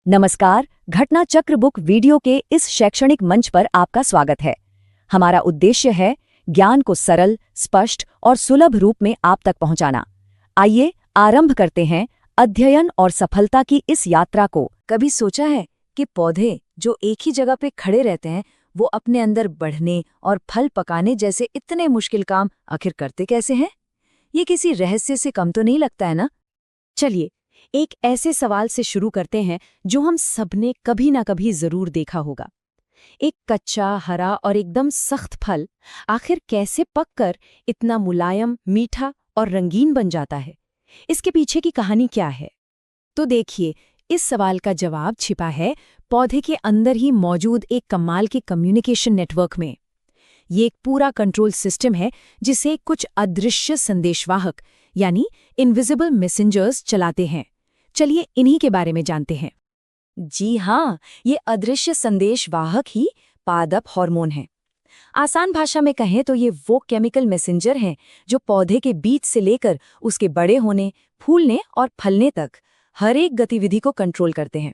नमस्कार, घटना चक्र बुक वीडियो के इस शैक्षणिक मंच पर आपका स्वागत है। हमारा उद्देश्य है ज्ञान को सरल, स्पष्ट और सुलभ रूप में आप तक पहुंचाना। आइए आरंभ करते हैं अध्ययन और सफलता की इस यात्रा को। कभी सोचा है कि पौधे जो एक ही जगह पे खड़े रहते हैं वो अपने अंदर बढ़ने और फल पकाने जैसे इतने मुश्किल काम आखिर करते कैसे हैं? ये किसी रहस्य से कम तो नहीं लगता है ना? चलिए एक ऐसे सवाल से शुरू करते हैं जो हम सबने कभी ना कभी जरूर देखा होगा। एक कच्चा, हरा और एकदम सख्त फल आखिर कैसे पककर इतना मुलायम, मीठा और रंगीन बन जाता है? इसके पीछे की कहानी क्या है? तो देखिए, इस सवाल का जवाब छिपा है पौधे के अंदर ही मौजूद एक कमाल के कम्युनिकेशन नेटवर्क में। ये एक पूरा कंट्रोल सिस्टम है जिसे कुछ अदृश्य संदेशवाहक यानी इनविजिबल मैसेंजर्स चलाते हैं। चलिए इन्हीं के बारे में जानते हैं। जी हाँ, ये अदृश्य संदेशवाहक ही पादप हार्मोन हैं। आसान भाषा में कहें तो ये वो केमिकल मैसेंजर हैं जो पौधे के बीज से लेकर उसके बड़े होने, फूलने और फलने तक हर एक गतिविधि को कंट्रोल करते हैं।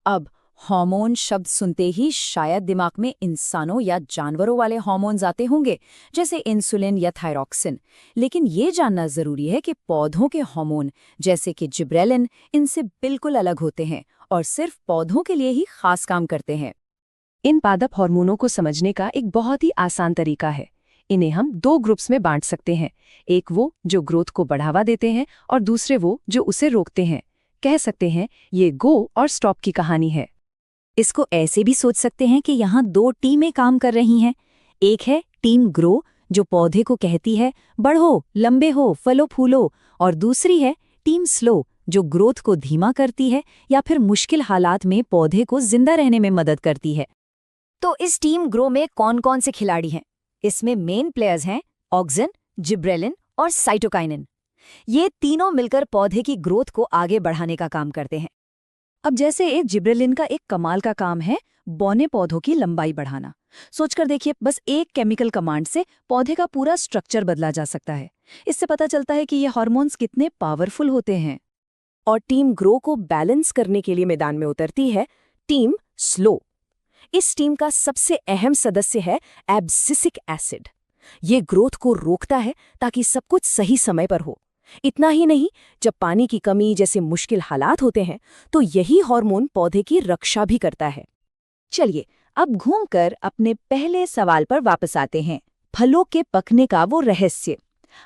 अब हार्मोन शब्द सुनते ही शायद दिमाग में इंसानों या जानवरों वाले हार्मोन्स आते होंगे, जैसे इंसुलिन या थायरॉक्सिन। लेकिन ये जानना जरूरी है कि पौधों के हार्मोन जैसे कि जिब्रेलिन इनसे बिल्कुल अलग होते हैं और सिर्फ पौधों के लिए ही खास काम करते हैं। इन पादप हार्मोनों को समझने का एक बहुत ही आसान तरीका है। इन्हें हम दो ग्रुप्स में बांट सकते हैं। एक वो जो ग्रोथ को बढ़ावा देते हैं और दूसरे वो जो उसे रोकते हैं। कह सकते हैं ये गो और स्टॉप की कहानी है। इसको ऐसे भी सोच सकते हैं कि यहाँ दो टीमें काम कर रही हैं। एक है टीम ग्रो जो पौधे को कहती है बढ़ो, लंबे हो, फलो फूलो, और दूसरी है टीम स्लो जो ग्रोथ को धीमा करती है या फिर मुश्किल हालात में पौधे को जिंदा रहने में मदद करती है। तो इस टीम ग्रो में कौन कौन से खिलाड़ी हैं? इसमें मेन प्लेयर्स हैं ऑक्सिन, जिब्रेलिन और साइटोकाइनिन। ये तीनों मिलकर पौधे की ग्रोथ को आगे बढ़ाने का काम करते हैं। अब जैसे एक जिब्रेलिन का एक कमाल का काम है बौने पौधों की लंबाई बढ़ाना। सोचकर देखिए, बस एक केमिकल कमांड से पौधे का पूरा स्ट्रक्चर बदला जा सकता है। इससे पता चलता है कि ये हार्मोन्स कितने पावरफुल होते हैं। और टीम ग्रो को बैलेंस करने के लिए मैदान में उतरती है टीम स्लो। इस टीम का सबसे अहम सदस्य है एब्सिसिक एसिड। ये ग्रोथ को रोकता है ताकि सब कुछ सही समय पर हो। इतना ही नहीं, जब पानी की कमी जैसे मुश्किल हालात होते हैं तो यही हार्मोन पौधे की रक्षा भी करता है। चलिए अब घूमकर अपने पहले सवाल पर वापस आते हैं, फलों के पकने का वो रहस्य।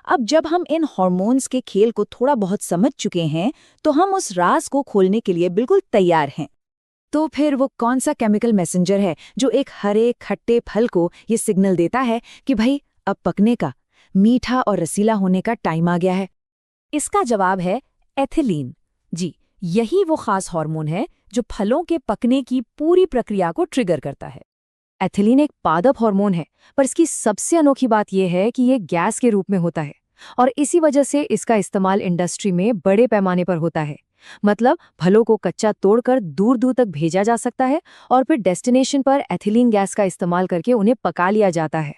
अब जब हम इन हार्मोन्स के खेल को थोड़ा बहुत समझ चुके हैं तो हम उस राज को खोलने के लिए बिल्कुल तैयार हैं। तो फिर वो कौन सा केमिकल मैसेंजर है जो एक हरे खट्टे फल को ये सिग्नल देता है कि भाई अब पकने का, मीठा और रसीला होने का टाइम आ गया है? इसका जवाब है एथिलीन। जी, यही वो खास हार्मोन है जो फलों के पकने की पूरी प्रक्रिया को ट्रिगर करता है। एथिलीन एक पादप हार्मोन है, पर इसकी सबसे अनोखी बात यह है कि ये गैस के रूप में होता है और इसी वजह से इसका इस्तेमाल इंडस्ट्री में बड़े पैमाने पर होता है। मतलब फलों को कच्चा तोड़कर दूर दूर तक भेजा जा सकता है और फिर डेस्टिनेशन पर एथिलीन गैस का इस्तेमाल करके उन्हें पका लिया जाता है।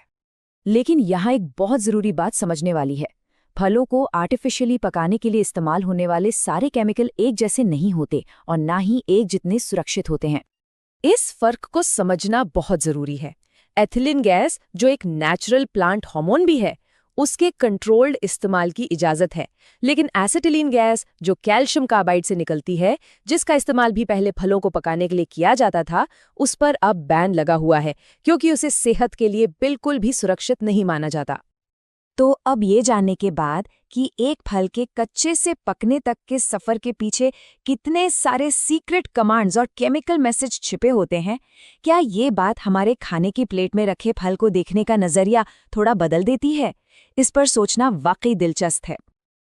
लेकिन यहाँ एक बहुत ज़रूरी बात समझने वाली है। फलों को आर्टिफिशियली पकाने के लिए इस्तेमाल होने वाले सारे केमिकल एक जैसे नहीं होते और ना ही एक जितने सुरक्षित होते हैं। इस फर्क को समझना बहुत जरूरी है। एथिलीन गैस जो एक नेचुरल प्लांट हार्मोन भी है, उसके कंट्रोल्ड इस्तेमाल की इजाजत है। लेकिन एसिटिलीन गैस जो कैल्शियम कार्बाइड से निकलती है, जिसका इस्तेमाल भी पहले फलों को पकाने के लिए किया जाता था, उस पर अब बैन लगा हुआ है क्योंकि उसे सेहत के लिए बिल्कुल भी सुरक्षित नहीं माना जाता। तो अब ये जानने के बाद कि एक फल के कच्चे से पकने तक के सफर के पीछे कितने सारे सीक्रेट कमांड्स और केमिकल मैसेज छिपे होते हैं, क्या ये बात हमारे खाने की प्लेट में रखे फल को देखने का नजरिया थोड़ा बदल देती है? इस पर सोचना वाकई दिलचस्प है।